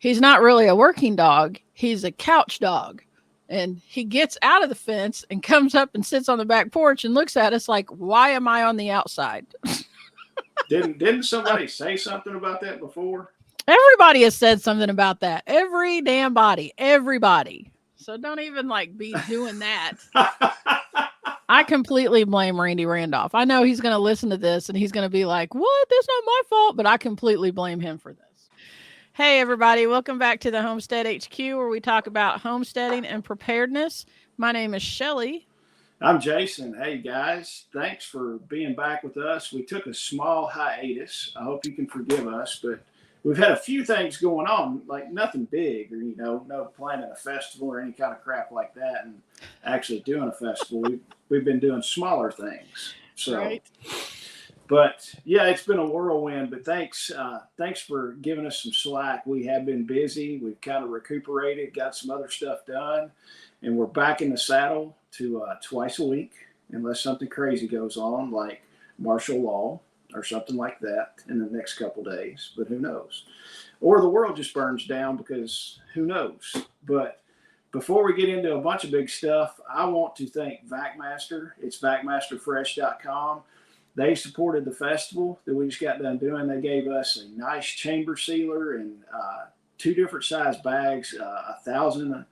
he's not really a working dog. He's a couch dog. And he gets out of the fence and comes up and sits on the back porch and looks at us like, why am I on the outside? Didn't somebody say something about that before? Everybody has said something about that. Every damn body. Everybody. So don't even like be doing that. I completely blame Randy Randolph. I know he's going to listen to this and he's going to be like, what? That's not my fault. But I completely blame him for this. Hey, everybody. Welcome back to the Homestead HQ, where we talk about homesteading and preparedness. My name is Shelly. I'm Jason. Hey, guys. Thanks for being back with us. We took a small hiatus. I hope you can forgive us, but we've had a few things going on, like nothing big or, no planning a festival or any kind of crap like that and actually doing a festival. We've been doing smaller things. So, right. But yeah, it's been a whirlwind, but thanks for giving us some slack. We have been busy. We've kind of recuperated, got some other stuff done, and we're back in the saddle to twice a week, unless something crazy goes on, like martial law or something like that in the next couple days, but who knows? Or the world just burns down, because who knows? But before we get into a bunch of big stuff, I want to thank VacMaster. It's VacMasterFresh.com. They supported the festival that we just got done doing. They gave us a nice chamber sealer and two different size bags, 1,000.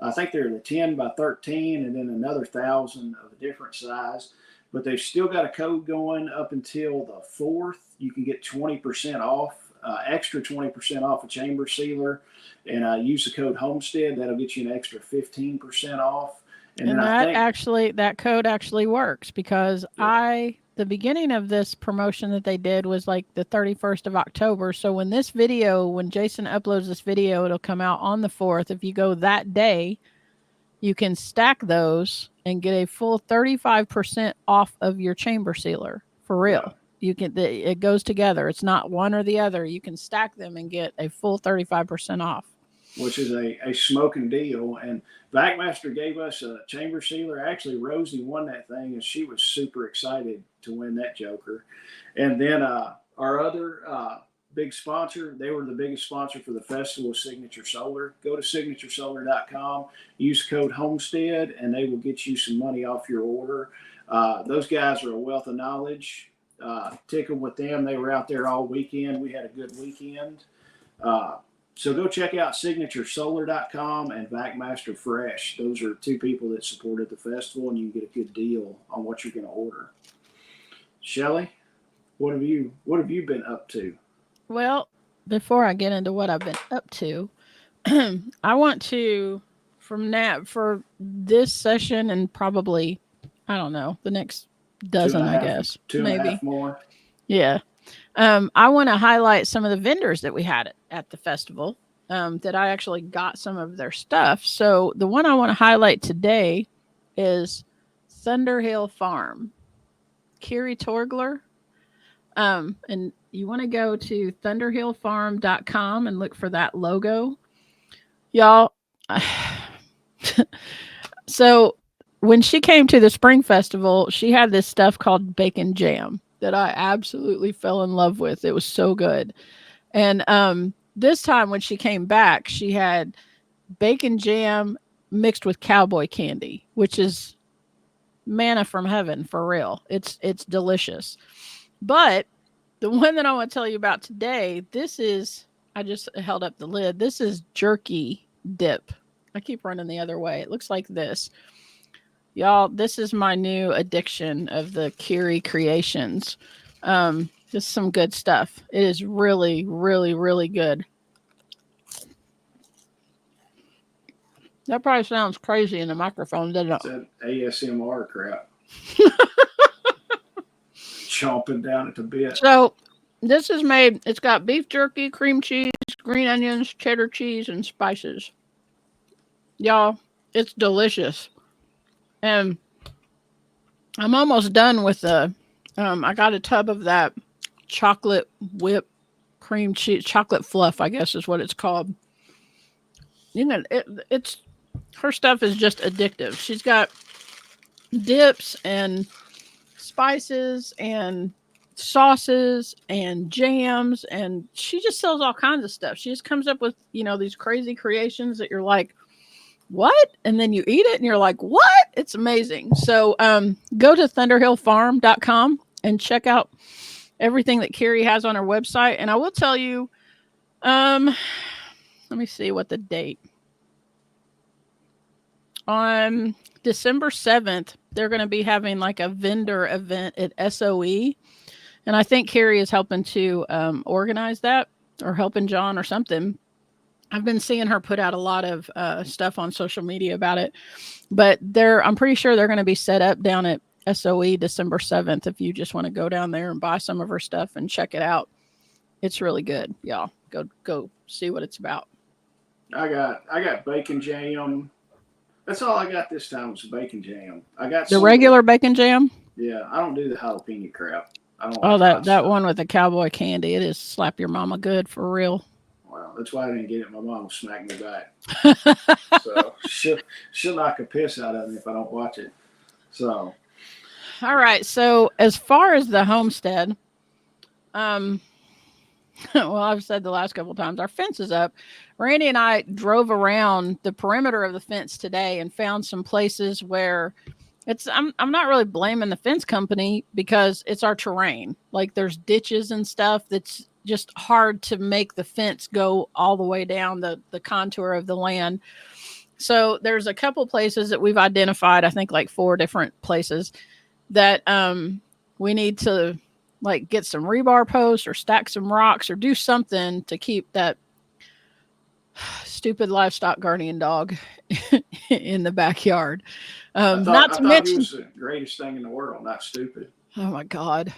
I think they're the 10 by 13, and then another 1,000 of a different size. But they've still got a code going up until the 4th. You can get 20% off, extra 20% off a chamber sealer, and use the code Homestead. That'll get you an extra 15% off. And that code actually works, because the beginning of this promotion that they did was like the 31st of October. So when Jason uploads this video, it'll come out on the 4th. If you go that day, you can stack those and get a full 35% off of your chamber sealer, for real. Yeah. It goes together. It's not one or the other. You can stack them and get a full 35% off. Which is a smoking deal. And VacMaster gave us a chamber sealer. Actually, Rosie won that thing, and she was super excited to win that joker. And then our other big sponsor, they were the biggest sponsor for the festival, Signature Solar. Go to signaturesolar.com, use code Homestead, and they will get you some money off your order. Those guys are a wealth of knowledge. Tickled with them. They were out there all weekend. We had a good weekend. So go check out signaturesolar.com and VacMaster Fresh. Those are two people that supported the festival, and you can get a good deal on what you're going to order. Shelly, what have you been up to? Well, before I get into what I've been up to, I want to, for this session and probably, I don't know, the next dozen, I guess. Two and a half more. Yeah. I want to highlight some of the vendors that we had at the festival, that I actually got some of their stuff. So the one I want to highlight today is Thunderhill Farm, Kiri Torgler. And you want to go to thunderhillfarm.com and look for that logo. Y'all. So when she came to the Spring Festival, she had this stuff called bacon jam that I absolutely fell in love with. It was so good. And this time when she came back, she had bacon jam mixed with cowboy candy, which is manna from heaven, for real. It's delicious. But the one that I want to tell you about today, I just held up the lid. This is jerky dip. I keep running the other way. It looks like this. Y'all, this is my new addiction of the Kiri creations. Just some good stuff. It is really, really, really good. That probably sounds crazy in the microphone, doesn't it? It's that ASMR crap. Chomping down at the bit. So this is made, it's got beef jerky, cream cheese, green onions, cheddar cheese, and spices. Y'all, it's delicious. And I'm almost done with I got a tub of that chocolate whip cream cheese, chocolate fluff, I guess is what it's called. It's her stuff is just addictive. She's got dips and spices and sauces and jams, and she just sells all kinds of stuff. She just comes up with, these crazy creations that you're like, what? And then you eat it and you're like, what? It's amazing. So go to thunderhillfarm.com and check out everything that Carrie has on her website. And I will tell you, let me see what the date. On December 7th, they're going to be having like a vendor event at SOE. And I think Carrie is helping to organize that, or helping John or something. I've been seeing her put out a lot of stuff on social media about it. But I'm pretty sure they're going to be set up down at SOE December 7th if you just want to go down there and buy some of her stuff and check it out. It's really good, y'all. Go see what it's about. I got bacon jam. That's all I got this time was bacon jam. I got the regular bacon jam. Yeah, I don't do the jalapeno crap. I don't. Oh, that one with the cowboy candy. It is slap your mama good for real. Wow, that's why I didn't get it. My mom will smack me back. So she'll knock a piss out of me if I don't watch it. So. All right. So as far as the homestead, well, I've said the last couple of times, our fence is up. Randy and I drove around the perimeter of the fence today and found some places where I'm not really blaming the fence company because it's our terrain. Like there's ditches and stuff that's just hard to make the fence go all the way down the contour of the land. So there's a couple places that we've identified, I think like 4 different places that we need to like get some rebar posts or stack some rocks or do something to keep that stupid livestock guardian dog in the backyard. I thought he was the greatest thing in the world, not stupid. Oh my God.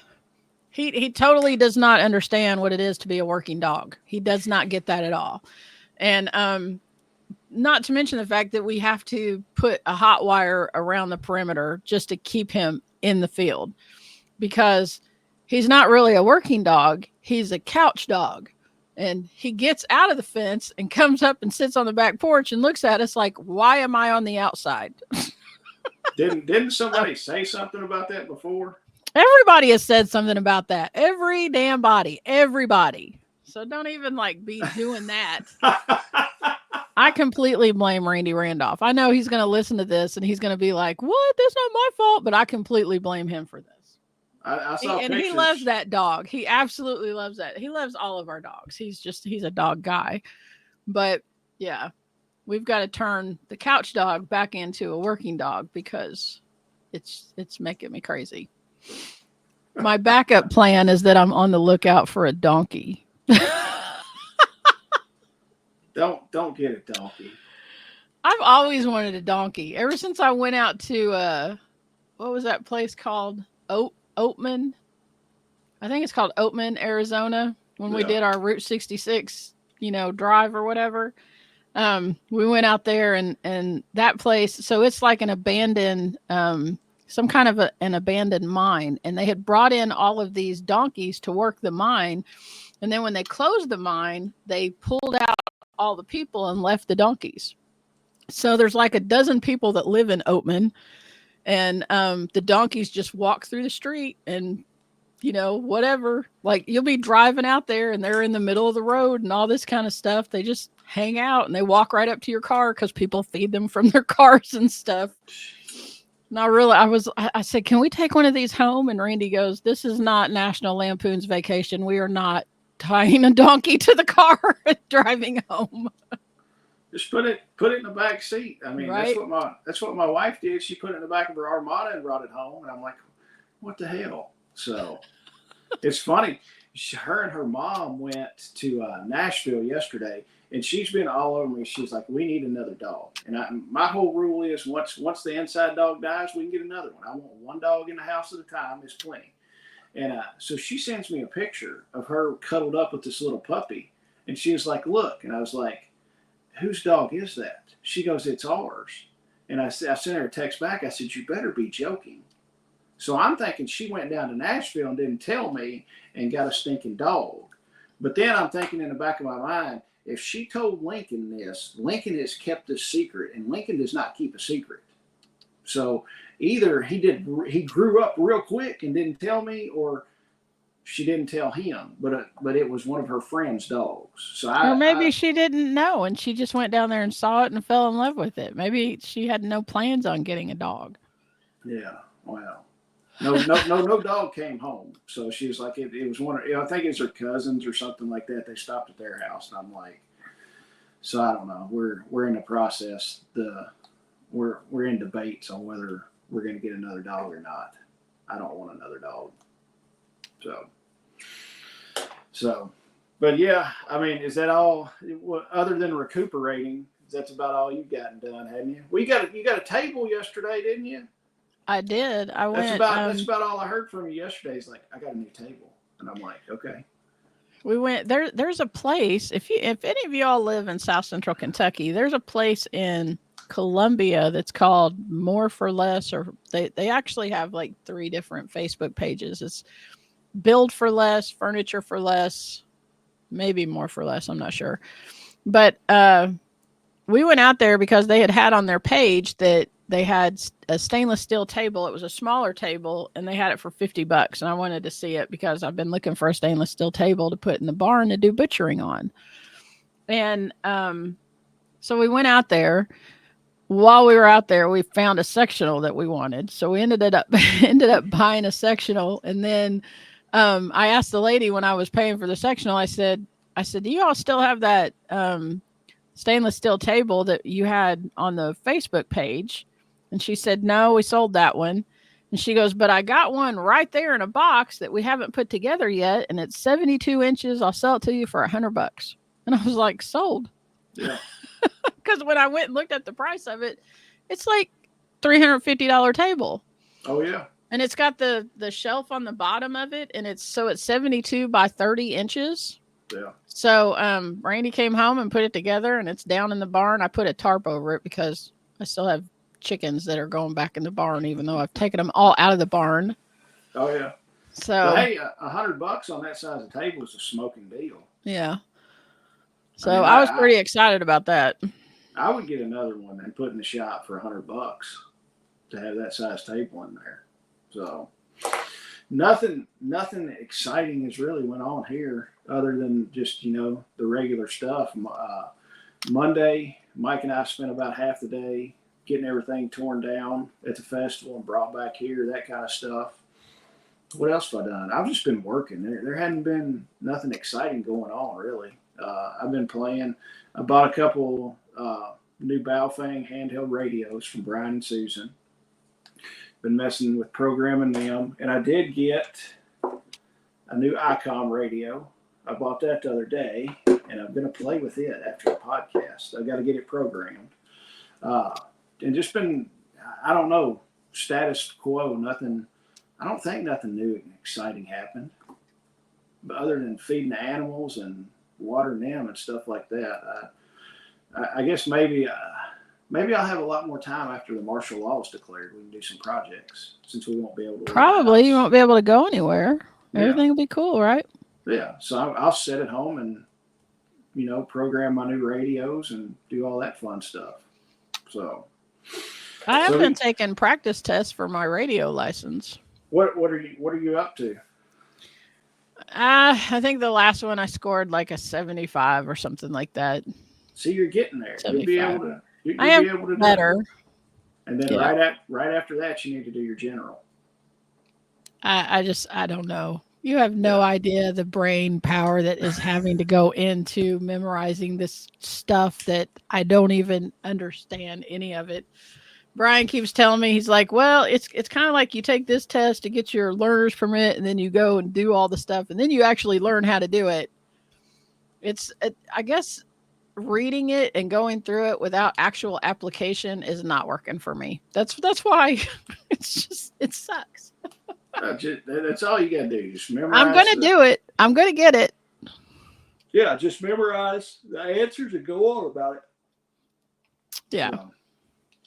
He totally does not understand what it is to be a working dog. He does not get that at all. And not to mention the fact that we have to put a hot wire around the perimeter just to keep him in the field because he's not really a working dog. He's a couch dog. And he gets out of the fence and comes up and sits on the back porch and looks at us like, why am I on the outside? Didn't somebody say something about that before? Everybody has said something about that. Every damn body. Everybody. So don't even like be doing that. I completely blame Randy Randolph. I know he's going to listen to this and he's going to be like, what? That's not my fault. But I completely blame him for this. I saw and pictures. He loves that dog. He absolutely loves that. He loves all of our dogs. He's a dog guy. But yeah, we've got to turn the couch dog back into a working dog because it's making me crazy. My backup plan is that I'm on the lookout for a donkey. Don't get a donkey. I've always wanted a donkey. Ever since I went out to what was that place called? Oatman. I think it's called Oatman, Arizona. When we did our Route 66, drive or whatever. We went out there and that place. So it's like an abandoned, some kind of an abandoned mine. And they had brought in all of these donkeys to work the mine. And then when they closed the mine, they pulled out all the people and left the donkeys. So there's like a dozen people that live in Oatman. And the donkeys just walk through the street and, whatever. Like you'll be driving out there and they're in the middle of the road and all this kind of stuff. They just hang out and they walk right up to your car because people feed them from their cars and stuff. And I said, can we take one of these home? And Randy goes, this is not National Lampoon's Vacation. We are not tying a donkey to the car and driving home. Just put it in the back seat. I mean, right? That's what my wife did. She put it in the back of her Armada and brought it home. And I'm like, what the hell? So it's funny. Her and her mom went to Nashville yesterday, and she's been all over me. She's like, we need another dog. And my whole rule is once the inside dog dies, we can get another one. I want one dog in the house at a time. It's plenty. And so she sends me a picture of her cuddled up with this little puppy. And she was like, look. And I was like, whose dog is that? She goes, it's ours. And I sent her a text back. I said, you better be joking. So I'm thinking she went down to Nashville and didn't tell me and got a stinking dog. But then I'm thinking in the back of my mind, if she told Lincoln this, Lincoln has kept this secret, and Lincoln does not keep a secret. So either he grew up real quick and didn't tell me, or she didn't tell him, but it was one of her friend's dogs. So Or maybe she didn't know and she just went down there and saw it and fell in love with it. Maybe she had no plans on getting a dog. Yeah, wow. No dog came home. So she was like, it was one of, I think it's her cousins or something like that. They stopped at their house, and I'm like, so I don't know. We're in the process. We're in debates on whether we're going to get another dog or not. I don't want another dog. So, but yeah, I mean, is that all? Other than recuperating, that's about all you've gotten done, haven't you? Well, you got a table yesterday, didn't you? I did. That's about all I heard from you yesterday. Is like, I got a new table, and I'm like, okay. We went there. There's a place. If any of y'all live in South Central Kentucky, there's a place in Columbia that's called More for Less, or they actually have like 3 different Facebook pages. It's Build for Less, Furniture for Less, maybe More for Less. I'm not sure, but we went out there because they had on their page that they had a stainless steel table. It was a smaller table and they had it for $50. And I wanted to see it because I've been looking for a stainless steel table to put in the barn to do butchering on. And so we went out there. While we were out there, we found a sectional that we wanted. So we ended up buying a sectional. And then I asked the lady when I was paying for the sectional, I said, do you all still have that stainless steel table that you had on the Facebook page? And she said, no, we sold that one. And she goes, but I got one right there in a box that we haven't put together yet. And it's 72 inches. I'll sell it to you for $100. And I was like, sold. Yeah. Because when I went and looked at the price of it, it's like $350 table. Oh yeah. And it's got the shelf on the bottom of it. And it's 72 by 30 inches. Yeah. So Randy came home and put it together, and it's down in the barn. I put a tarp over it because I still have chickens that are going back in the barn, even though I've taken them all out of the barn. Oh yeah. So but hey, $100 on that size of table is a smoking deal. Yeah. So I was pretty excited about that. I would get another one and put in the shop for $100 to have that size table in there. So nothing exciting has really went on here other than just, the regular stuff. Monday, Mike and I spent about half the day getting everything torn down at the festival and brought back here, that kind of stuff. What else have I done? I've just been working. There hadn't been nothing exciting going on, really. I've been playing. I bought a couple new Baofeng handheld radios from Brian and Susan. Been messing with programming them. And I did get a new ICOM radio. I bought that the other day, and I'm going to play with it after the podcast. I've got to get it programmed. And just been, I don't know, status quo, nothing. I don't think nothing new and exciting happened. But other than feeding the animals and watering them and stuff like that, I guess maybe I'll have a lot more time after the martial law is declared. We can do some projects since we won't be able to. Probably you won't be able to go anywhere. Everything will be cool, right? Yeah. So I'll sit at home and, program my new radios and do all that fun stuff. So I have been taking practice tests for my radio license. What are you up to? I think the last one I scored like a 75 or something like that. See, you're getting there. 75. You'll be able to. You'll I am be able to better. Do it. And then right after that, you need to do your general. I don't know. You have no idea the brain power that is having to go into memorizing this stuff that I don't even understand any of it. Brian keeps telling me, he's like, well, it's kind of like you take this test to get your learner's permit, and then you go and do all the stuff, and then you actually learn how to do it. I guess reading it and going through it without actual application is not working for me. That's why it sucks. That's all you gotta do. Just memorize. I'm gonna do it. I'm gonna get it. Yeah, just memorize the answers and go on about it. Yeah. So,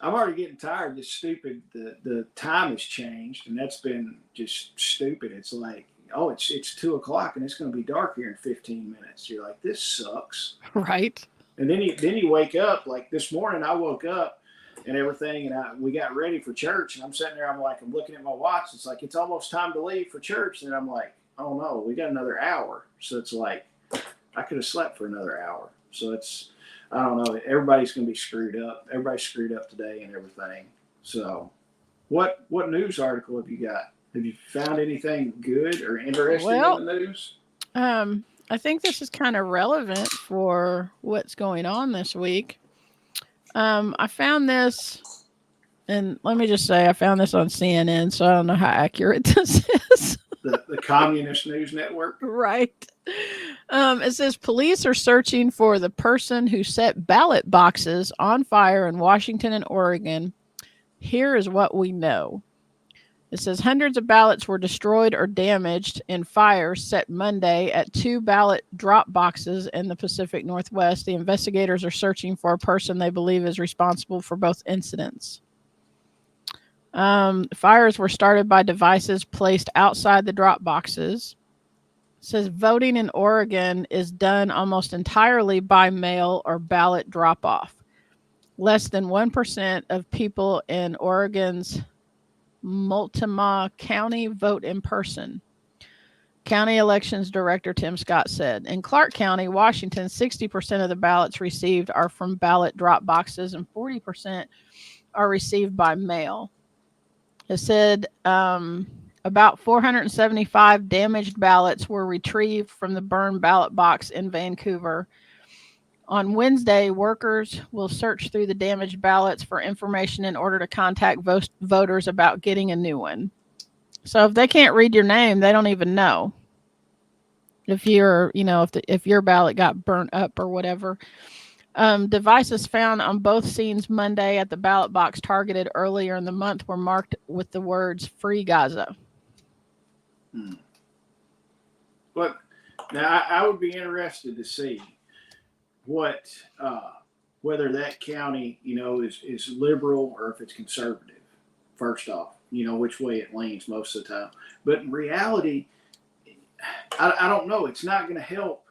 I'm already getting tired of this stupid. The time has changed, and that's been just stupid. It's like, oh, it's 2:00 and it's going to be dark here in 15 minutes. You're like, this sucks, right? And then you wake up. Like this morning, I woke up and everything, and we got ready for church. And I'm sitting there, I'm looking at my watch. It's like it's almost time to leave for church, and I'm like, oh no, we got another hour. So it's like, I could have slept for another hour. So it's, I don't know. Everybody's going to be screwed up. Everybody's screwed up today and everything. So what news article have you got? Have you found anything good or interesting Well, in the news? I think this is kind of relevant for what's going on this week. I found this, and let me just say, I found this on CNN, so I don't know how accurate this is. The Communist News Network? Right. It says police are searching for the person who set ballot boxes on fire in Washington and Oregon. Here is what we know. It says hundreds of ballots were destroyed or damaged in fires set Monday at 2 ballot drop boxes in the Pacific Northwest. The investigators are searching for a person they believe is responsible for both incidents. Fires were started by devices placed outside the drop boxes. It says voting in Oregon is done almost entirely by mail or ballot drop-off. Less than 1% of people in Oregon's Multnomah County vote in person. County Elections Director Tim Scott said. In Clark County, Washington, 60% of the ballots received are from ballot drop boxes and 40% are received by mail. It said about 475 damaged ballots were retrieved from the burned ballot box in Vancouver. On Wednesday, workers will search through the damaged ballots for information in order to contact voters about getting a new one. So if they can't read your name, they don't even know if you're, if your ballot got burnt up or whatever. Devices found on both scenes Monday at the ballot box targeted earlier in the month were marked with the words "Free Gaza." But now I would be interested to see what whether that county, is liberal or if it's conservative. First off, which way it leans most of the time. But in reality, I don't know. It's not going to help.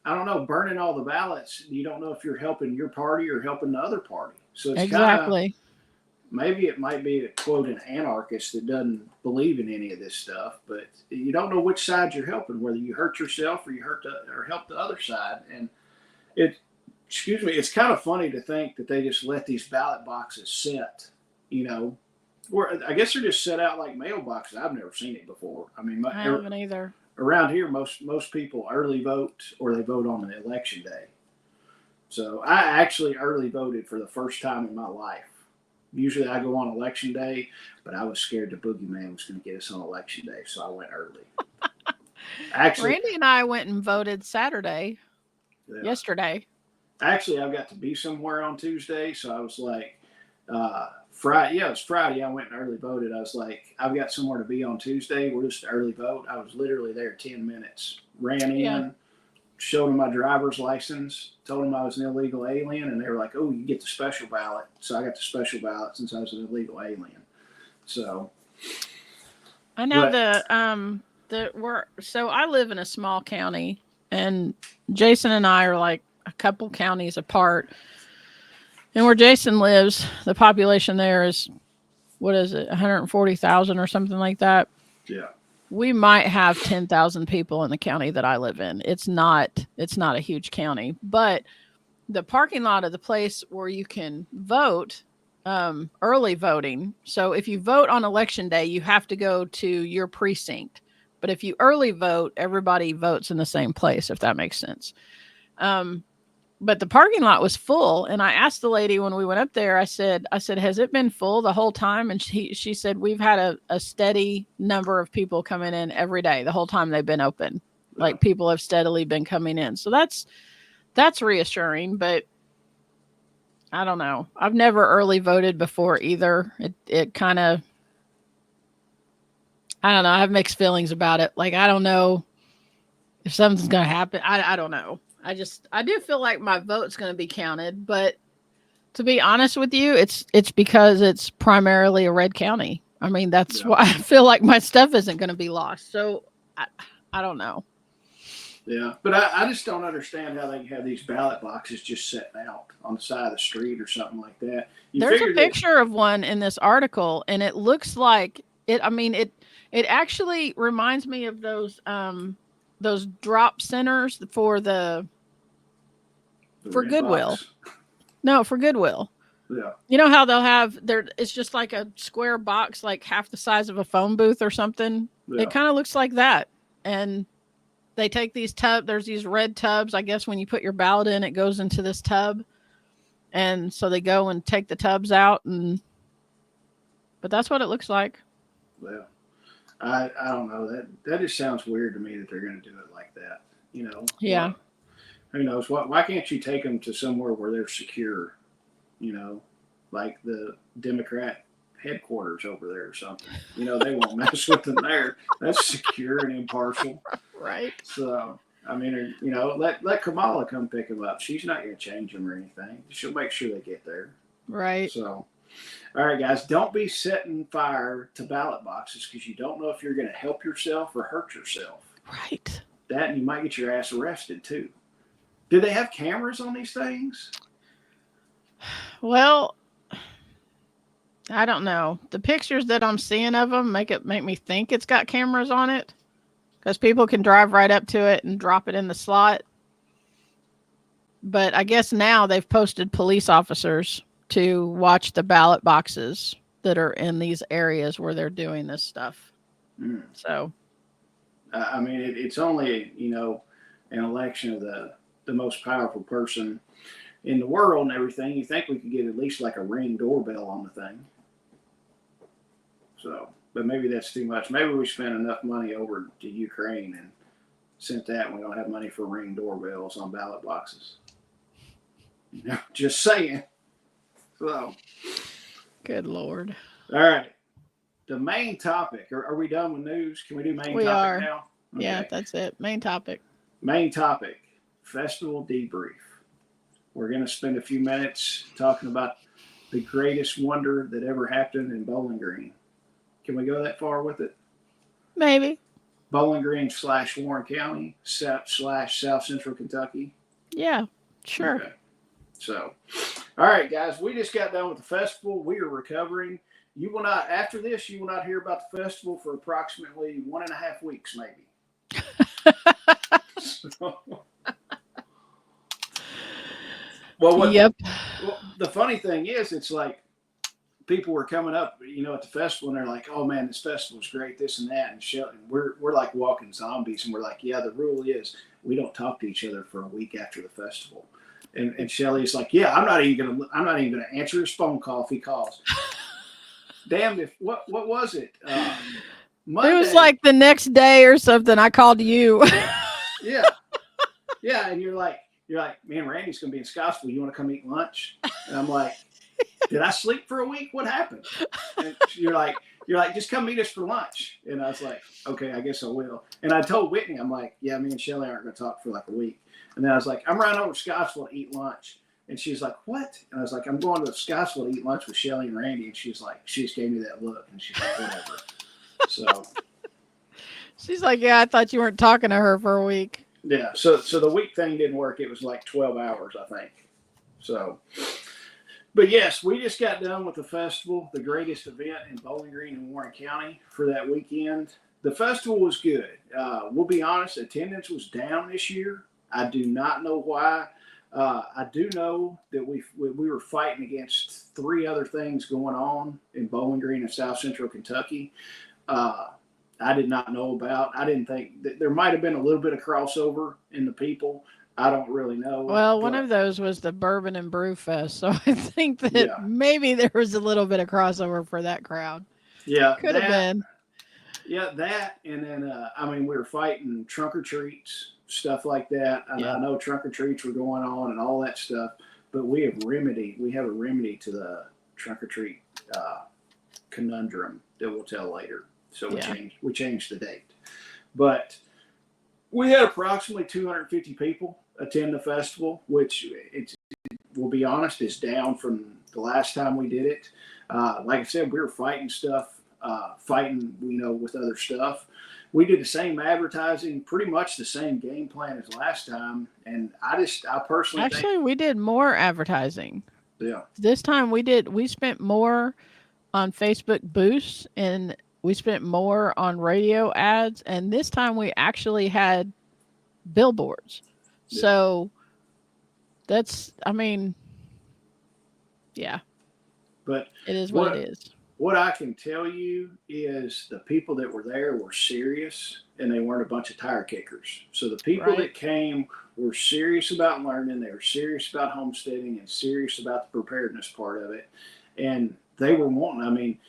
I don't know. Burning all the ballots, you don't know if you're helping your party or helping the other party. So it's exactly. Maybe it might be a quote an anarchist that doesn't believe in any of this stuff, but you don't know which side you're helping, whether you hurt yourself or you help the other side. And it's kind of funny to think that they just let these ballot boxes sit, where I guess they're just set out like mailboxes. I've never seen it before. I mean, I haven't either. Around here, most people early vote or they vote on an election day. So I actually early voted for the first time in my life. Usually I go on election day, but I was scared the boogeyman was going to get us on election day, so I went early. Actually, Randy and I went and voted Saturday, yesterday. Actually, I've got to be somewhere on Tuesday, so I was like, Friday. Yeah, it was Friday. I went and early voted. I was like, I've got somewhere to be on Tuesday. We'll just early vote. I was literally there 10 minutes. Ran in, showed them my driver's license, told them I was an illegal alien, and they were like, oh, you get the special ballot. So I got the special ballot since I was an illegal alien. So I know so I live in a small county, and Jason and I are like a couple counties apart. And where Jason lives, the population there is, 140,000 or something like that. Yeah. We might have 10,000 people in the county that I live in. It's not a huge county, but the parking lot of the place where you can vote, early voting. So if you vote on election day, you have to go to your precinct. But if you early vote, everybody votes in the same place, if that makes sense. But the parking lot was full, and I asked the lady when we went up there, I said, has it been full the whole time? And she said, we've had a steady number of people coming in every day, the whole time they've been open. Like people have steadily been coming in. So that's reassuring, but I don't know. I've never early voted before either. It kind of, I don't know. I have mixed feelings about it. Like, I don't know if something's going to happen. I don't know. I do feel like my vote's going to be counted, but to be honest with you, it's because it's primarily a red county. I mean, that's why I feel like my stuff isn't going to be lost. So I don't know. Yeah, but I just don't understand how they have these ballot boxes just sitting out on the side of the street or something like that. There's a picture of one in this article, and it looks like It actually reminds me of those drop centers for The for red Goodwill. box. No, for Goodwill. Yeah. You know how they'll have there it's just like a square box like half the size of a phone booth or something. It Yeah. kind of looks like that. And they take these there's these red tubs. I guess when you put your ballot in, it goes into this tub. And so they go and take the tubs out but that's what it looks like. Well, I don't know. That just sounds weird to me that they're going to do it like that. Yeah. What, who knows? Why can't you take them to somewhere where they're secure? Like the Democrat headquarters over there or something. They won't mess with them there. That's secure and impartial. Right. So, let Kamala come pick them up. She's not going to change them or anything. She'll make sure they get there. Right. So, all right, guys, don't be setting fire to ballot boxes because you don't know if you're going to help yourself or hurt yourself. Right. That, and you might get your ass arrested too. Do they have cameras on these things? Well, I don't know. The pictures that I'm seeing of them make me think it's got cameras on it because people can drive right up to it and drop it in the slot. But I guess now they've posted police officers to watch the ballot boxes that are in these areas where they're doing this stuff. Mm. So, it's only an election of the most powerful person in the world and everything. You think we could get at least like a Ring doorbell on the thing. So, but maybe that's too much. Maybe we spent enough money over to Ukraine and sent that, and we don't have money for Ring doorbells on ballot boxes. Just saying. So, good Lord. All right. The main topic. Are we done with news? Can we do main topic now? Okay. Yeah, that's it. Main topic. Main topic. Festival debrief. We're going to spend a few minutes talking about the greatest wonder that ever happened in Bowling Green. Can we go that far with it? Maybe. Bowling Green / Warren County / South Central Kentucky. Yeah, sure. Okay. So, all right, guys, we just got done with the festival. We are recovering. After this, you will not hear about the festival for approximately 1.5 weeks, maybe. Yep. Well, the funny thing is, it's like people were coming up, at the festival, and they're like, "Oh man, this festival is great, this and that." And we're like walking zombies, and we're like, "Yeah, the rule is we don't talk to each other for a week after the festival." And Shelly's like, "Yeah, I'm not even gonna answer his phone call if he calls." Damn, what was it? Monday. It was like the next day or something. I called you. Yeah, and you're like, man, Randy's gonna be in Scottsville. You want to come eat lunch? And I'm like, did I sleep for a week? What happened? And you're like, just come meet us for lunch. And I was like, okay, I guess I will. And I told Whitney, I'm like, yeah, me and Shelly aren't gonna talk for like a week. And then I was like, I'm running over to Scottsville to eat lunch. And she's like, what? And I was like, I'm going to Scottsville to eat lunch with Shelly and Randy. And she's like, she just gave me that look. And she's like, whatever. So she's like, yeah, I thought you weren't talking to her for a week. Yeah. So the week thing didn't work. It was like 12 hours, I think. So, but yes, we just got done with the festival, the greatest event in Bowling Green and Warren County for that weekend. The festival was good. We'll be honest, attendance was down this year. I do not know why. I do know that we were fighting against 3 other things going on in Bowling Green and South Central Kentucky. I did not know about. I didn't think that there might have been a little bit of crossover in the people. I don't really know. Well, one of those was the Bourbon and Brew Fest, so I think that maybe there was a little bit of crossover for that crowd. Yeah, could have been. Yeah, that, and then we were fighting trunk or treats, stuff like that. I know trunk or treats were going on and all that stuff, but we have a remedy to the trunk or treat conundrum that we'll tell later. So we changed the date, but we had approximately 250 people attend the festival, which we'll be honest, is down from the last time we did it. Like I said, we were fighting with other stuff. We did the same advertising, pretty much the same game plan as last time. And I personally think we did more advertising. Yeah. This time we spent more on Facebook boosts, and we spent more on radio ads, and this time we actually had billboards. Yeah. So that's, I mean, yeah, But it is what it is. what I can tell you is the people that were there were serious, and they weren't a bunch of tire kickers. So the people Right. that came were serious about learning. They were serious about homesteading and serious about the preparedness part of it. And they were wanting, I mean,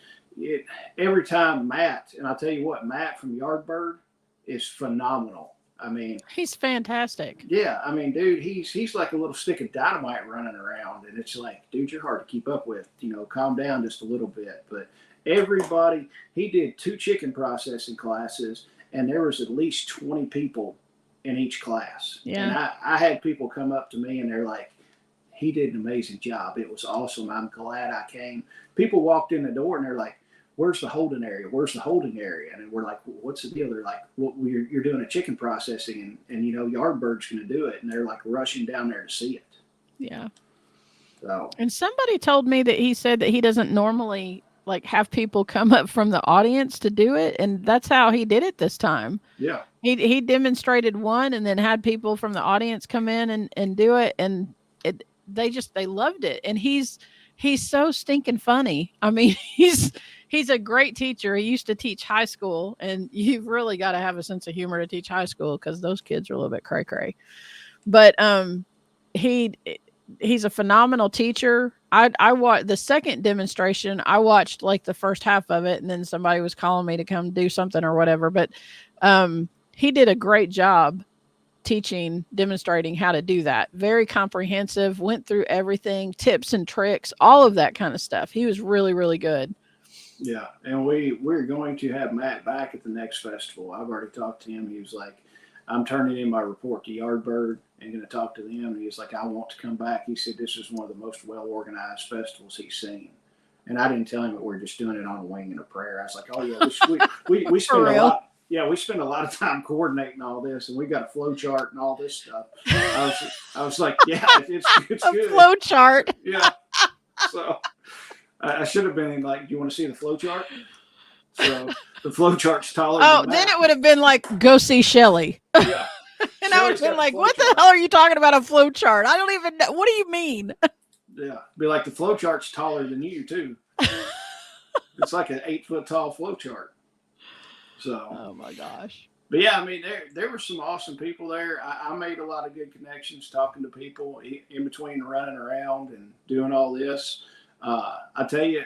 every time Matt, and I'll tell you what, Matt from Yardbird is phenomenal. I mean, He's fantastic. yeah, I mean, dude, he's like a little stick of dynamite running around, and it's like, dude, you're hard to keep up with. You know, calm down just a little bit. But everybody, he did 2 chicken processing classes, and there was at least 20 people in each class. Yeah. And I had people come up to me, and they're like, he did an amazing job. It was awesome. I'm glad I came. People walked in the door, and they're like, where's the holding area? Where's the holding area? And we're like, what's the deal? They're like, well, you're doing a chicken processing, and you know, Yardbird's going to do it. And they're like rushing down there to see it. Yeah. So, And somebody told me that he said that he doesn't normally like have people come up from the audience to do it, and that's how he did it this time. yeah. He demonstrated one and then had people from the audience come in and do it, and they loved it. And he's so stinking funny. I mean, he's a great teacher. He used to teach high school, and you've really got to have a sense of humor to teach high school because those kids are a little bit cray cray. But he's a phenomenal teacher. I watched the second demonstration. I watched like the first half of it, and then somebody was calling me to come do something or whatever. But he did a great job teaching, demonstrating how to do that. Very comprehensive, went through everything, tips and tricks, all of that kind of stuff. He was really, really good. Yeah. And we're going to have Matt back at the next festival. I've already talked to him. He was like, I'm turning in my report to Yardbird and going to talk to them. And he was like, I want to come back. He said this is one of the most well-organized festivals he's seen. And I didn't tell him that we're just doing it on a wing and a prayer. I was like, oh yeah, we spend a lot. Yeah, we spend a lot of time coordinating all this, and we got a flow chart and all this stuff. I was like, yeah, it's good. A flow chart. Yeah. So I should have been like, do you want to see the flow chart? So the flow chart's taller. Oh, than then that. It would have been like, go see Shelly. Yeah. And I would have been like, what the hell are you talking about a flow chart? I don't even know. What do you mean? Yeah. Be like, the flow chart's taller than you, too. It's like an 8-foot tall flow chart. So. Oh my gosh. But yeah, I mean, there were some awesome people there. I made a lot of good connections talking to people in between running around and doing all this. I tell you,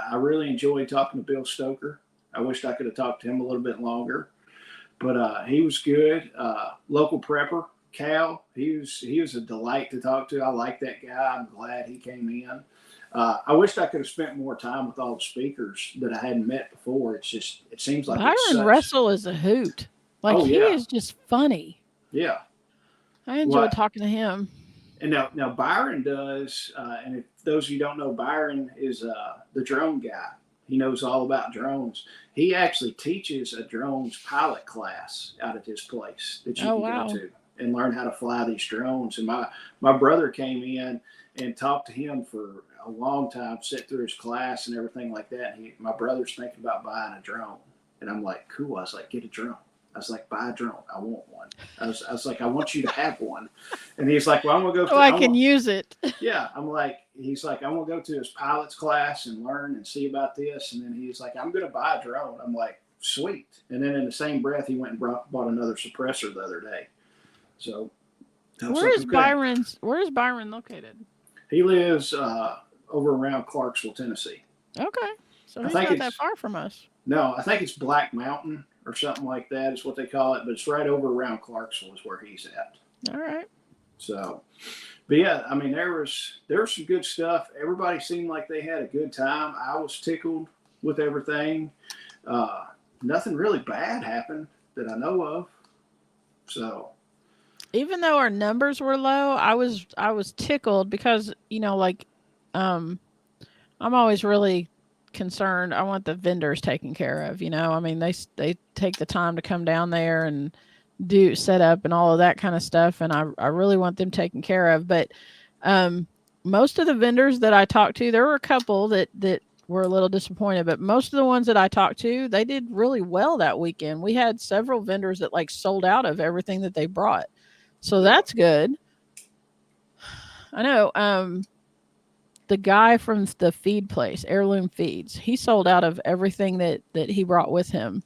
I really enjoyed talking to Bill Stoker. I wished I could have talked to him a little bit longer, but he was good. Local prepper, Cal, he was a delight to talk to. I like that guy. I'm glad he came in. I wished I could have spent more time with all the speakers that I hadn't met before. It seems like Byron Russell is a hoot. Like, he is just funny. Yeah. I enjoyed talking to him. And now Byron does, and if those of you don't know, Byron is the drone guy. He knows all about drones. He actually teaches a drones pilot class out at his place that you can go to and learn how to fly these drones. And my brother came in and talked to him for a long time, sit through his class and everything like that. And my brother's thinking about buying a drone. And I'm like, cool. I was like, get a drone. I was like, buy a drone. I want one. I was like, I want you to have one. And he's like, well, I'm going to go. So I can use it. Yeah. He's like, I'm going to go to his pilot's class and learn and see about this. And then he's like, I'm going to buy a drone. I'm like, sweet. And then in the same breath, he went and bought another suppressor the other day. So. Where is Byron located? He lives over around Clarksville, Tennessee. Okay. So he's not that far from us. No, I think it's Black Mountain or something like that is what they call it. But it's right over around Clarksville is where he's at. All right. So, but yeah, I mean, there was some good stuff. Everybody seemed like they had a good time. I was tickled with everything. Nothing really bad happened that I know of. So. Even though our numbers were low, I was tickled because, you know, like, I'm always really concerned. I want the vendors taken care of, you know. I mean, they take the time to come down there and do set up and all of that kind of stuff, and I really want them taken care of. But most of the vendors that I talked to, there were a couple that were a little disappointed, but most of the ones that I talked to, they did really well that weekend. We had several vendors that like sold out of everything that they brought. So Yeah. that's good. I know the guy from the feed place, Heirloom Feeds, he sold out of everything that he brought with him.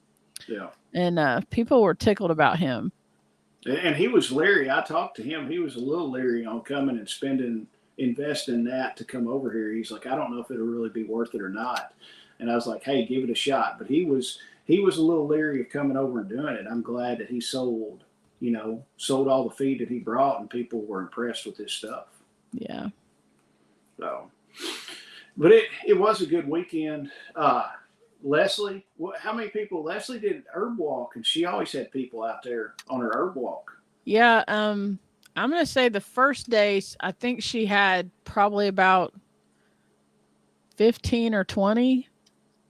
Yeah. And people were tickled about him. And he was leery. I talked to him. He was a little leery on coming and investing that to come over here. He's like, I don't know if it'll really be worth it or not. And I was like, hey, give it a shot. But he was a little leery of coming over and doing it. I'm glad that he sold all the feed that he brought, and people were impressed with his stuff. Yeah. So, but it was a good weekend. Leslie, how many people? Leslie did herb walk, and she always had people out there on her herb walk. Yeah. I'm gonna say the first day, I think she had probably about 15 or 20.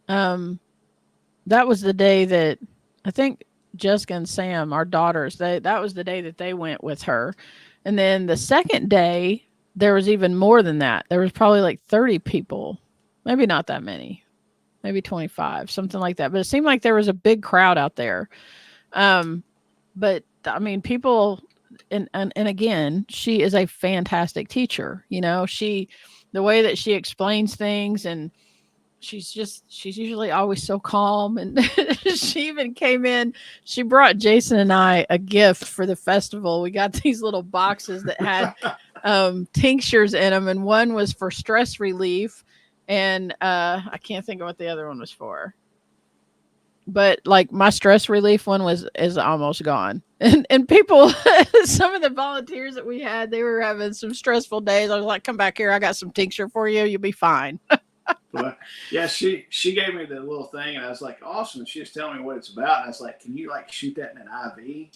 That was the day that I think Jessica and Sam, our daughters, that was the day that they went with her. And then the second day, there was even more than that. There was probably like 30 people, maybe not that many, maybe 25, something like that. But it seemed like there was a big crowd out there. But I mean, people, and again, she is a fantastic teacher. The way that she explains things, and she's usually always so calm. And she even came in, she brought Jason and I a gift for the festival. We got these little boxes that had tinctures in them, and one was for stress relief, and I can't think of what the other one was for. But like my stress relief one is almost gone. And people, some of the volunteers that we had, they were having some stressful days. I was like, come back here, I got some tincture for you, you'll be fine. But yeah, she gave me the little thing, and I was like, awesome. And she was telling me what it's about. And I was like, can you like shoot that in an IV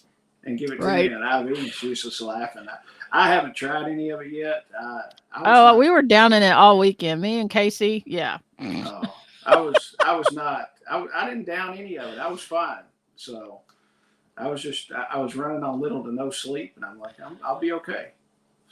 and give it to me in an IV? And she was just laughing. I haven't tried any of it yet. We were down in it all weekend. Me and Casey, yeah. I was not. I didn't down any of it. I was fine. So I was running on little to no sleep, and I'm like, I'll be okay.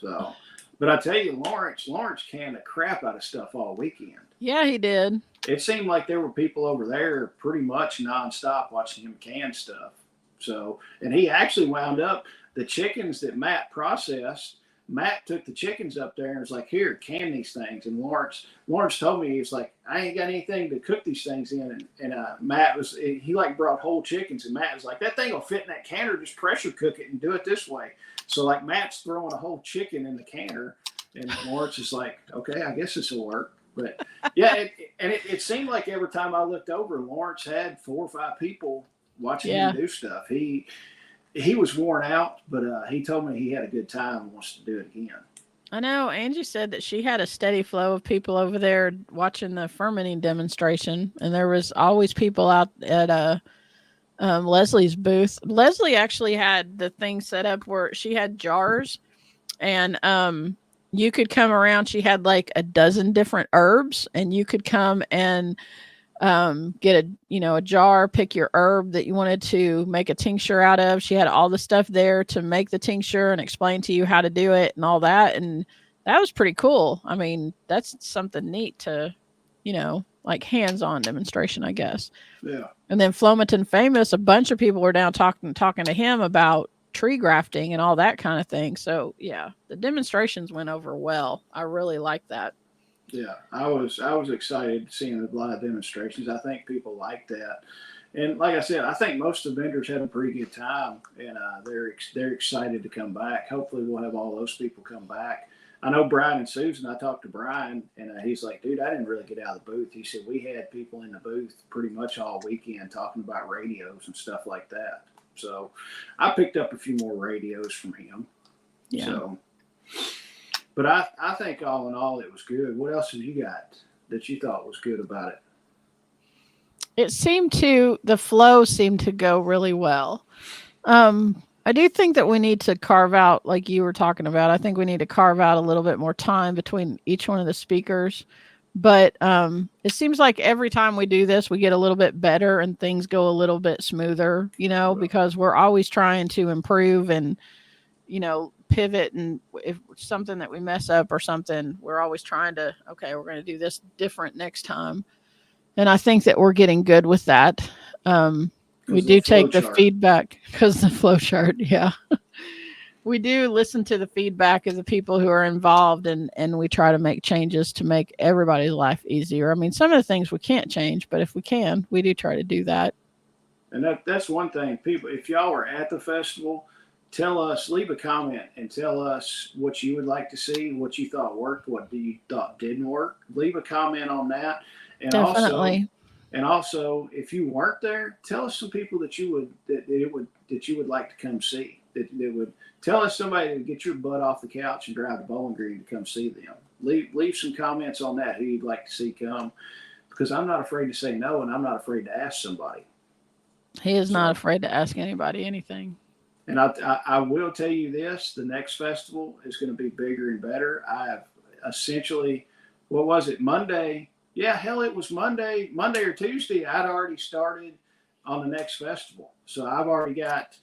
So, but I tell you, Lawrence canned the crap out of stuff all weekend. Yeah, he did. It seemed like there were people over there pretty much nonstop watching him can stuff. So, and he actually wound up the chickens that Matt processed. Matt took the chickens up there and was like, here, can these things. And Lawrence told me, he was like, I ain't got anything to cook these things in. And Matt he like brought whole chickens, and Matt was like, that thing will fit in that canner, just pressure cook it and do it this way. So like Matt's throwing a whole chicken in the canner, and Lawrence is like, okay, I guess this will work. But yeah, it seemed like every time I looked over, Lawrence had 4 or 5 people watching him do stuff. He was worn out, but he told me he had a good time and wants to do it again. I know. Angie said that she had a steady flow of people over there watching the fermenting demonstration, and there was always people out at Leslie's booth. Leslie actually had the thing set up where she had jars, and you could come around. She had like a dozen different herbs, and you could come and get a jar, pick your herb that you wanted to make a tincture out of. She had all the stuff there to make the tincture and explain to you how to do it and all that. And that was pretty cool. I mean, that's something neat to, like hands-on demonstration, I guess. Yeah. And then Flomaton Famous, a bunch of people were down talking to him about tree grafting and all that kind of thing. So yeah, the demonstrations went over well. I really liked that. Yeah, I was excited seeing the live demonstrations. I think people liked that, and like I said, I think most of the vendors had a pretty good time, and they're excited to come back. Hopefully, we'll have all those people come back. I know Brian and Susan. I talked to Brian, and he's like, "Dude, I didn't really get out of the booth." He said we had people in the booth pretty much all weekend talking about radios and stuff like that. So, I picked up a few more radios from him. Yeah. So. But I think all in all, it was good. What else have you got that you thought was good about it? The flow seemed to go really well. I do think that we need to carve out, like you were talking about, I think we need to carve out a little bit more time between each one of the speakers. But it seems like every time we do this, we get a little bit better and things go a little bit smoother, because we're always trying to improve and, pivot. And if something that we mess up or something, we're always trying to, okay, we're going to do this different next time. And I think that we're getting good with that. We do take the feedback because the flow chart. Yeah. We do listen to the feedback of the people who are involved, and we try to make changes to make everybody's life easier. I mean, some of the things we can't change, but if we can, we do try to do that. And that's one thing. People, if y'all are at the festival, tell us, leave a comment and tell us what you would like to see, what you thought worked, what you thought didn't work. Leave a comment on that. And Definitely. also, if you weren't there, tell us some people that you would like to come see. That would tell us somebody to get your butt off the couch and drive to Bowling Green to come see them. Leave some comments on that who you'd like to see come, because I'm not afraid to say no, and I'm not afraid to ask somebody. He is not afraid to ask anybody anything. And I will tell you this: the next festival is going to be bigger and better. I have essentially, what was it, Monday? Yeah, hell, it was Monday or Tuesday. I'd already started on the next festival, so I've already got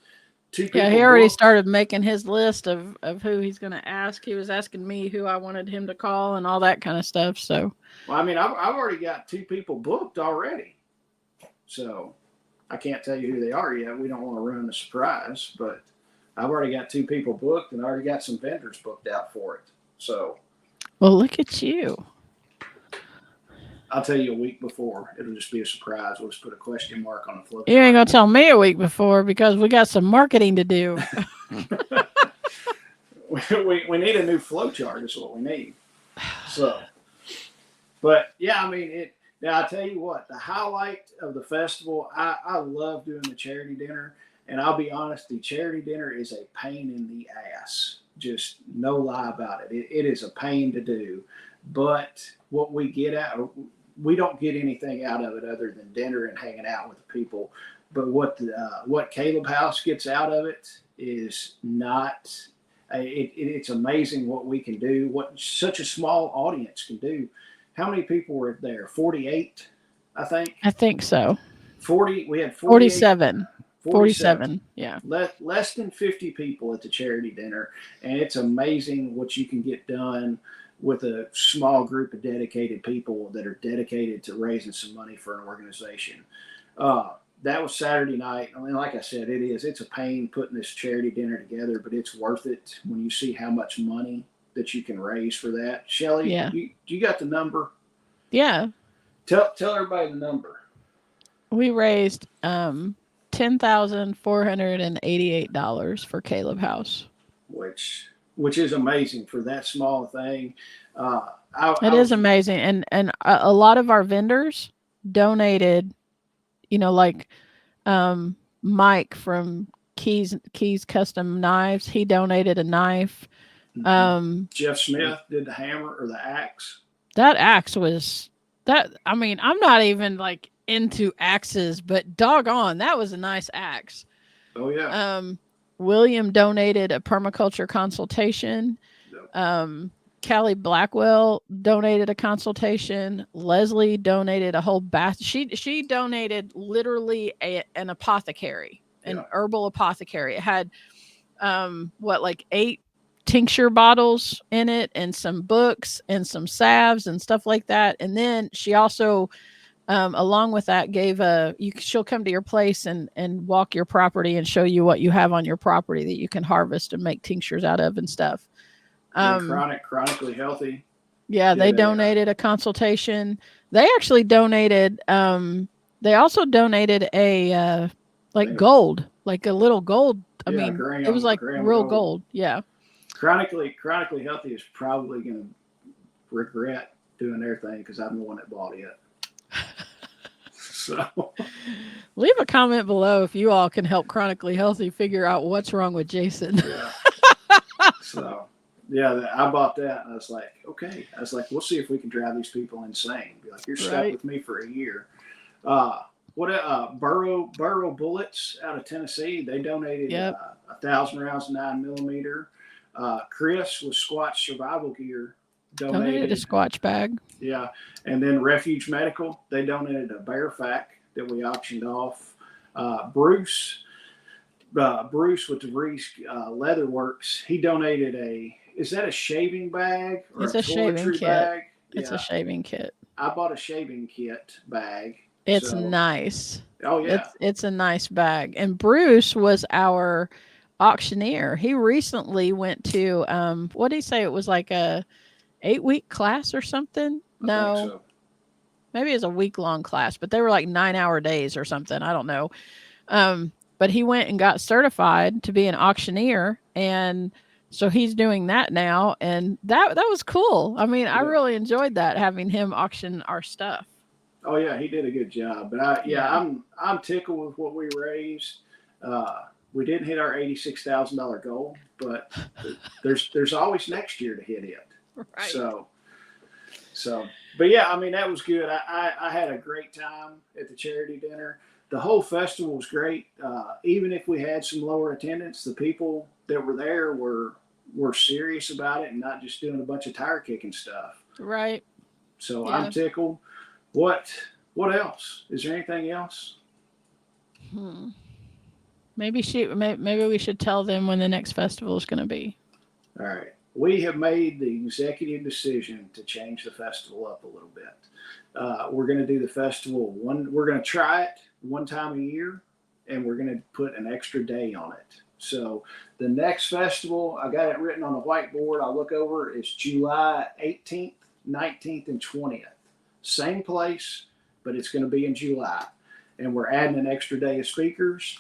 2 people. Yeah, he already started making his list of who he's going to ask. He was asking me who I wanted him to call and all that kind of stuff. So, well, I mean, I've already got 2 people booked already, so I can't tell you who they are yet. We don't want to ruin the surprise, but I've already got 2 people booked, and I already got some vendors booked out for it. So, well, look at you. I'll tell you a week before. It'll just be a surprise. We'll just put a question mark on the flip. You ain't gonna tell me a week before because we got some marketing to do. we need a new flow chart is what we need. So, but yeah, I mean, now I tell you what, the highlight of the festival, I love doing the charity dinner, and I'll be honest, the charity dinner is a pain in the ass. Just no lie about it. It is a pain to do, but what we get out, we don't get anything out of it other than dinner and hanging out with the people. But what Caleb House gets out of it is not. It's amazing what we can do. What such a small audience can do. How many people were there? 48, I think. I think so. 40. We had 47. 47. Yeah. Less than 50 people at the charity dinner, and it's amazing what you can get done with a small group of dedicated people that are dedicated to raising some money for an organization. That was Saturday night. I mean, like I said, it's a pain putting this charity dinner together, but it's worth it when you see how much money that you can raise for that. Shelly, yeah. You got the number? Yeah. Tell everybody the number. We raised $10,488 for Caleb House. Which is amazing for that small thing. It is amazing. And a lot of our vendors donated, like Mike from Keys Custom Knives, he donated a knife. Jeff Smith did the hammer or the axe. That axe was I mean, I'm not even like into axes, but doggone, that was a nice axe. Oh yeah. William donated a permaculture consultation. Yep. Callie Blackwell donated a consultation. Leslie donated a whole bath. She donated literally an apothecary, an herbal apothecary. It had like 8 tincture bottles in it, and some books and some salves and stuff like that. And then she also, along with that, gave she'll come to your place and walk your property and show you what you have on your property that you can harvest and make tinctures out of and stuff. Chronically healthy. Yeah, they donated a consultation. They actually donated. They also donated a gold, like a little gold. I mean, it was like real gold. Yeah. Chronically healthy is probably going to regret doing their thing because I'm the one that bought it. So, leave a comment below if you all can help Chronically Healthy figure out what's wrong with Jason. Yeah. So, yeah, I bought that, and I was like, okay. I was like, we'll see if we can drive these people insane. Be like, you're stuck with me for a year. Burrow Bullets out of Tennessee, they donated 1,000 rounds of 9mm. Chris with Squatch Survival Gear donated a Squatch bag. Yeah, and then Refuge Medical, they donated a bear fac that we auctioned off. Bruce with DeBrief Leather Works, he donated is that a shaving bag or it's a shaving kit? Bag? It's a shaving kit. I bought a shaving kit bag. It's So, nice. oh yeah, It's a nice bag. And Bruce was our auctioneer. He recently went to what did he say? It was like a 8-week class or something. I think No, so. maybe it's a week long class, but they were like 9-hour days or something. I don't know. But he went and got certified to be an auctioneer, and so he's doing that now, and that was cool. I mean, I Yeah. really enjoyed that, having him auction our stuff. Oh yeah, he did a good job. But Yeah. I'm tickled with what we raised. We didn't hit our $86,000 goal, but there's always next year to hit it. Right. So, but yeah, I mean that was good. I had a great time at the charity dinner. The whole festival was great. Even if we had some lower attendance, the people that were there were serious about it and not just doing a bunch of tire kicking stuff. Right. So Yeah. I'm tickled. What else? Is there anything else? Hmm. Maybe we should tell them when the next festival is going to be. All right. We have made the executive decision to change the festival up a little bit. We're going to do the festival we're going to try it one time a year, and we're going to put an extra day on it. So the next festival, I got it written on the whiteboard. I'll look over. It's July 18th, 19th, and 20th. Same place, but it's going to be in July. And we're adding an extra day of speakers.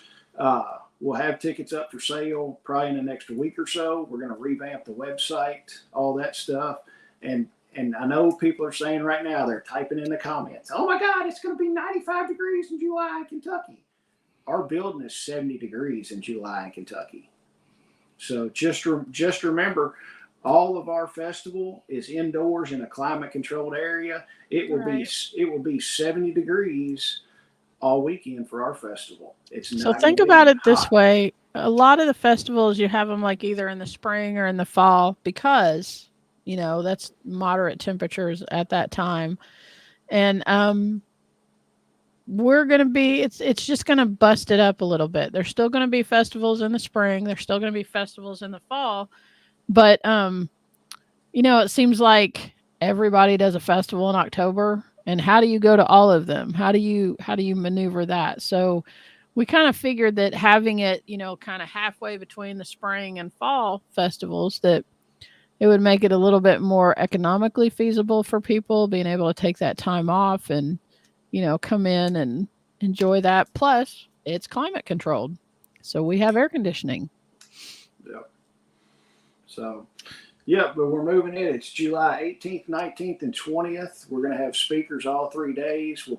We'll have tickets up for sale probably in the next week or so. We're going to revamp the website, all that stuff. And I know people are saying right now, they're typing in the comments, oh my God, it's going to be 95 degrees in July in Kentucky. Our building is 70 degrees in July in Kentucky. So just remember, all of our festival is indoors in a climate controlled area. It will be 70 degrees all weekend for our festival. It's So not think gonna be about it this hot. way. A lot of the festivals, you have them like either in the spring or in the fall because, that's moderate temperatures at that time. And we're going to be it's just going to bust it up a little bit. There's still going to be festivals in the spring, there's still going to be festivals in the fall, but it seems like everybody does a festival in October, and how do you go to all of them? How do you maneuver that? So we kind of figured that having it, kind of halfway between the spring and fall festivals, that it would make it a little bit more economically feasible for people being able to take that time off and, come in and enjoy that. Plus, it's climate controlled. So we have air conditioning. Yep. So, yeah, but we're moving it. It's July 18th, 19th, and 20th. We're going to have speakers all 3 days. We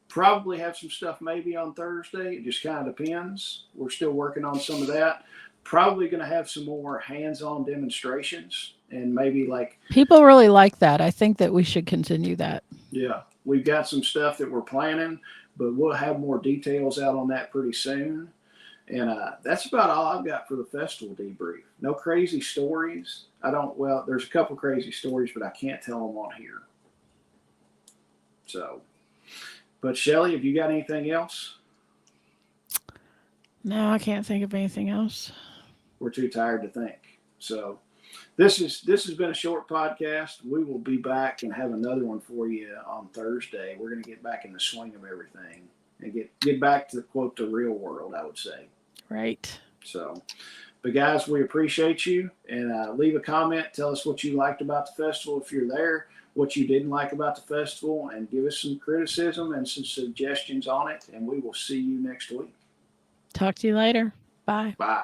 probably have some stuff maybe on Thursday. It just kind of depends. We're still working on some of that. Probably going to have some more hands-on demonstrations and maybe like People really like that. I think that we should continue that. yeah, we've got some stuff that we're planning, but we'll have more details out on that pretty soon. And that's about all I've got for the festival debrief. No crazy stories. Well, there's a couple crazy stories, but I can't tell them on here. So, but Shelly, have you got anything else? No, I can't think of anything else. We're too tired to think. So, this has been a short podcast. We will be back and have another one for you on Thursday. We're going to get back in the swing of everything and get back to quote the real world, I would say. Right. So, but guys, we appreciate you, and leave a comment. Tell us what you liked about the festival if you're there, what you didn't like about the festival, and give us some criticism and some suggestions on it. And we will see you next week. Talk to you later. Bye. Bye.